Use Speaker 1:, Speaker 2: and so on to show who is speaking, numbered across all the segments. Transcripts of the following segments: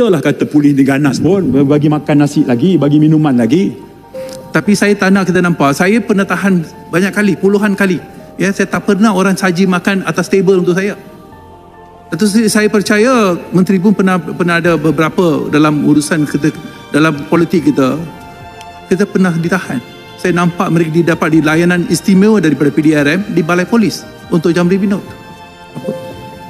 Speaker 1: adalah kata polis diganas pun, bagi makan nasi lagi, bagi minuman lagi.
Speaker 2: Tapi saya tak nak kita nampak, saya pernah tahan banyak kali, puluhan kali. Ya, saya tak pernah orang saji makan atas table untuk saya. Itu saya percaya menteri pun pernah ada beberapa dalam urusan kita, dalam politik kita pernah ditahan. Saya nampak mereka didapat di layanan istimewa daripada PDRM di balai polis untuk Jamri Binod.
Speaker 1: Apa?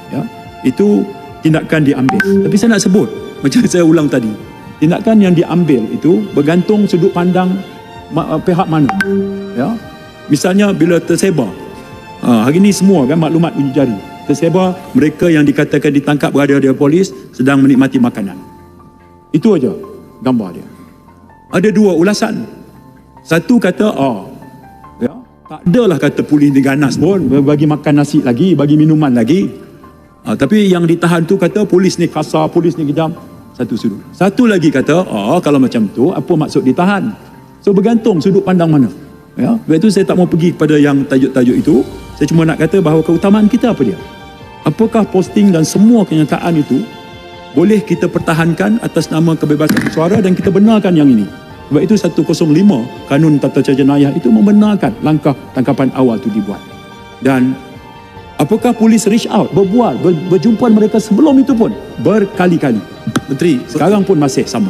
Speaker 1: Ya, itu tindakan diambil. Tapi saya nak sebut, macam saya ulang tadi, tindakan yang diambil itu bergantung sudut pandang pihak mana. Ya, misalnya bila tersebar, hari ini semua kan maklumat uji jari, tersebar mereka yang dikatakan ditangkap berada di polis sedang menikmati makanan. Itu aja gambar dia. Ada dua ulasan. Satu kata, ya, tak adalah kata polis diganas pun, bagi makan nasi lagi, bagi minuman lagi. Tapi yang ditahan tu kata polis ni kasar, polis ni kejam. Satu sudut. Satu lagi kata, kalau macam tu apa maksud ditahan? So bergantung sudut pandang mana. Ya, sebab itu saya tak mau pergi kepada yang tajuk-tajuk itu. Saya cuma nak kata bahawa keutamaan kita apa dia? Apakah posting dan semua kenyataan itu boleh kita pertahankan atas nama kebebasan suara dan kita benarkan yang ini? Sebab itu 105 Kanun Tata Cara Jenayah itu membenarkan langkah tangkapan awal itu dibuat. Dan apakah polis reach out, berjumpa mereka sebelum itu pun berkali-kali. Menteri, sekarang pun masih sama.